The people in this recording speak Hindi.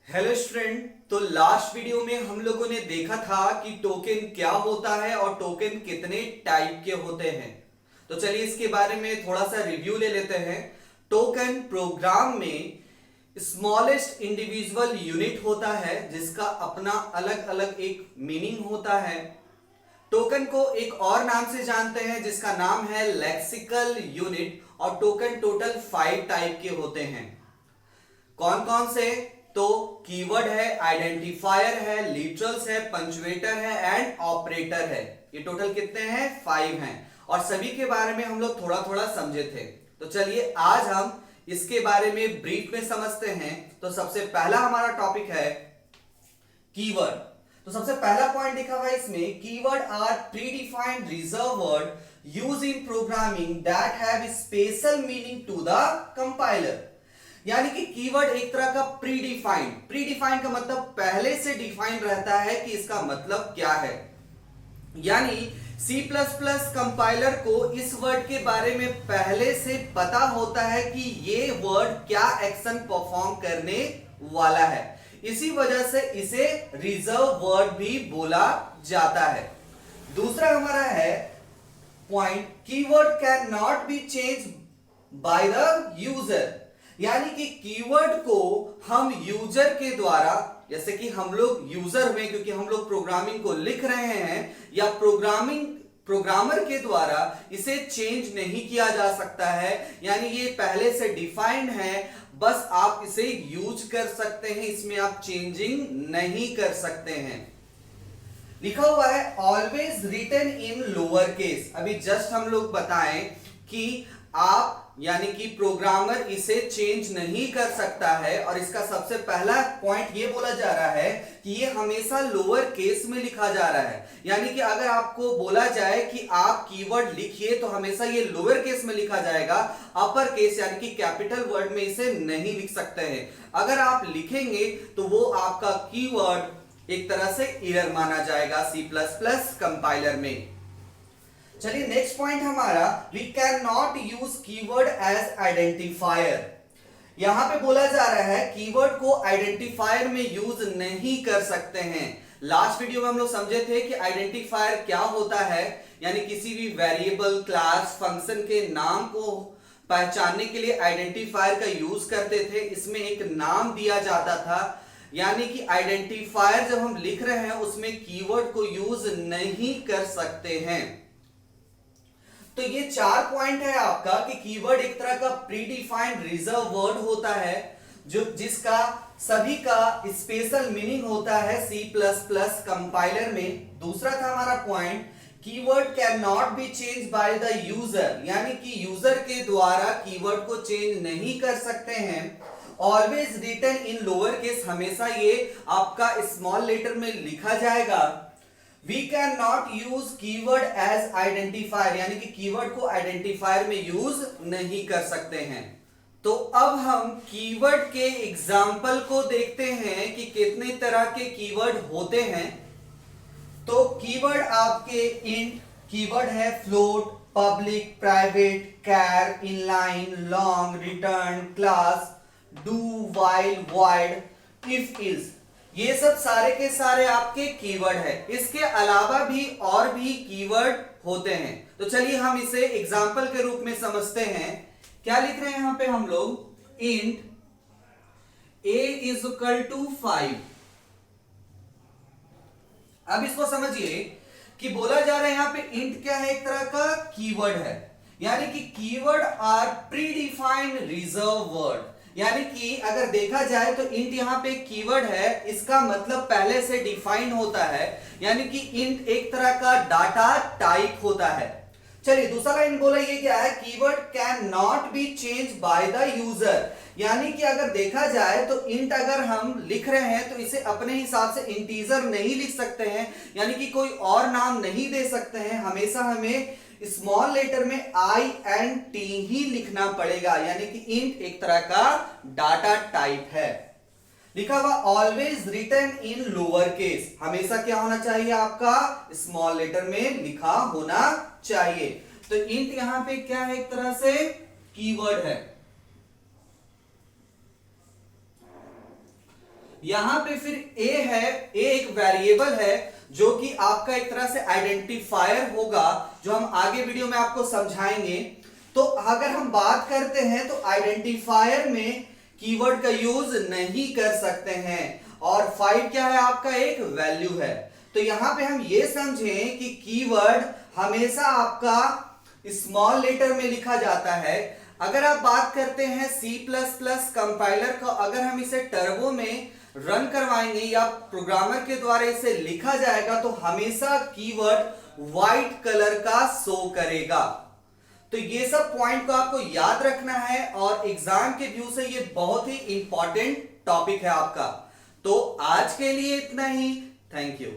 Hello student. तो लास्ट वीडियो में हम लोगों ने देखा था कि टोकन क्या होता है और टोकन कितने टाइप के होते हैं। तो चलिए इसके बारे में थोड़ा सा रिव्यू ले लेते हैं। टोकन प्रोग्राम में स्मॉलेस्ट इंडिविजुअल यूनिट होता है जिसका अपना अलग अलग एक मीनिंग होता है। टोकन को एक और नाम से जानते हैं जिसका नाम है लेक्सिकल यूनिट। और टोकन टोटल 5 टाइप के होते हैं। कौन कौन से? तो कीवर्ड है, आइडेंटिफायर है, लिटरल्स है, पंक्चुएटर है एंड ऑपरेटर है। ये टोटल कितने हैं? 5 हैं। और सभी के बारे में हम लोग थोड़ा थोड़ा समझे थे। तो चलिए आज हम इसके बारे में ब्रीफ में समझते हैं। तो सबसे पहला हमारा टॉपिक है कीवर्ड। तो सबसे पहला पॉइंट लिखा हुआ है इसमें, keyword are predefined reserve word use in programming that have special meaning to the compiler. यानी कि कीवर्ड एक तरह का प्री डिफाइंड का मतलब पहले से डिफाइन रहता है कि इसका मतलब क्या है। यानी C++ कंपाइलर को इस वर्ड के बारे में पहले से पता होता है कि ये वर्ड क्या एक्शन परफॉर्म करने वाला है। इसी वजह से इसे रिजर्व वर्ड भी बोला जाता है। दूसरा हमारा है point, keyword can not be change by the user. यानी कि कीवर्ड को हम यूजर के द्वारा, जैसे कि हम लोग यूजर हुए क्योंकि हम लोग प्रोग्रामिंग को लिख रहे हैं, या प्रोग्रामर के द्वारा इसे चेंज नहीं किया जा सकता है। यानी ये पहले से डिफाइंड है, बस आप इसे यूज कर सकते हैं, इसमें आप चेंजिंग नहीं कर सकते हैं। लिखा हुआ है always written in lower case. अभी जस्ट हम लोग बताएं कि आप यानी कि प्रोग्रामर इसे चेंज नहीं कर सकता है। और इसका सबसे पहला पॉइंट ये बोला जा रहा है कि ये हमेशा लोअर केस में लिखा जा रहा है। यानी कि अगर आपको बोला जाए कि आप कीवर्ड लिखिए तो हमेशा ये लोअर केस में लिखा जाएगा, अपर केस यानी कि कैपिटल वर्ड में इसे नहीं लिख सकते हैं। अगर आप लिखेंगे तो वो आपका कीवर्ड एक तरह से एरर माना जाएगा C++ कंपाइलर में। चलिए नेक्स्ट पॉइंट हमारा, we can not use keyword as identifier. यहां पे बोला जा रहा है कीवर्ड को आइडेंटिफायर में यूज नहीं कर सकते हैं। लास्ट वीडियो में हम लोग समझे थे कि आइडेंटिफायर क्या होता है। यानी किसी भी वेरिएबल, क्लास, फंक्शन के नाम को पहचानने के लिए आइडेंटिफायर का यूज करते थे। इसमें एक नाम दिया जाता था। यानी कि आइडेंटिफायर जब हम लिख रहे हैं उसमें कीवर्ड को यूज नहीं कर सकते हैं। तो ये 4 पॉइंट है आपका कि कीवर्ड एक तरह का प्री डिफाइंड रिजर्व वर्ड होता है जो जिसका सभी का स्पेशल मीनिंग होता है C++ कंपाइलर में। दूसरा था हमारा point, keyword can not be change by the user. यानी कि यूजर के द्वारा कीवर्ड को चेंज नहीं कर सकते हैं। Always written in lower case, हमेशा ये आपका स्मॉल लेटर में लिखा जाएगा। We can not use keyword as identifier, यानी कि कीवर्ड को आइडेंटिफायर में यूज नहीं कर सकते हैं। तो अब हम कीवर्ड के एग्जाम्पल को देखते हैं कि कितने तरह के कीवर्ड होते हैं। तो कीवर्ड आपके इंट कीवर्ड है, float, public, private, char, inline, long, return, class, do, while, void, if, else, ये सब सारे के सारे आपके कीवर्ड है। इसके अलावा भी और भी कीवर्ड होते हैं। तो चलिए हम इसे एग्जाम्पल के रूप में समझते हैं। क्या लिख रहे हैं यहां पे हम लोग, int a is equal to 5। अब इसको समझिए कि बोला जा रहा है यहां पे इंट क्या है, एक तरह का कीवर्ड है। यानी कि keyword are predefined reserve word. यानी कि अगर देखा जाए तो इंट यहां पे कीवर्ड है, इसका मतलब पहले से डिफाइन होता है। यानी कि इंट एक तरह का डाटा टाइप होता है। चलिए दूसरा लाइन बोला ये क्या है, keyword can not be change by the user. यानी कि अगर देखा जाए तो इंट अगर हम लिख रहे हैं तो इसे अपने हिसाब से इंटीजर नहीं लिख सकते हैं। यानी कि कोई और नाम नहीं दे सकते हैं। हमेशा हमें स्मॉल लेटर में INT ही लिखना पड़ेगा। यानी कि इंट एक तरह का डाटा टाइप है। लिखा हुआ always written in lower case, हमेशा क्या होना चाहिए आपका, स्मॉल लेटर में लिखा होना चाहिए। तो इंट यहां पे क्या है, एक तरह से कीवर्ड है। यहां पे फिर ए है, ए एक वेरिएबल है जो कि आपका एक तरह से आइडेंटिफायर होगा, जो हम आगे वीडियो में आपको समझाएंगे। तो अगर हम बात करते हैं तो आइडेंटिफायर में कीवर्ड का यूज नहीं कर सकते हैं, और 5 क्या है आपका एक वैल्यू है। तो यहां पे हम ये समझें कि कीवर्ड हमेशा आपका स्मॉल लेटर में लिखा जाता है। अगर आप बात करते हैं C++ कंपाइलर का, अगर हम इसे टर्बो में रन करवाएंगे या प्रोग्रामर के द्वारा इसे लिखा जाएगा तो हमेशा कीवर्ड व्हाइट कलर का शो करेगा। तो ये सब पॉइंट को आपको याद रखना है, और एग्जाम के व्यू से ये बहुत ही इंपॉर्टेंट टॉपिक है आपका। तो आज के लिए इतना ही। Thank you.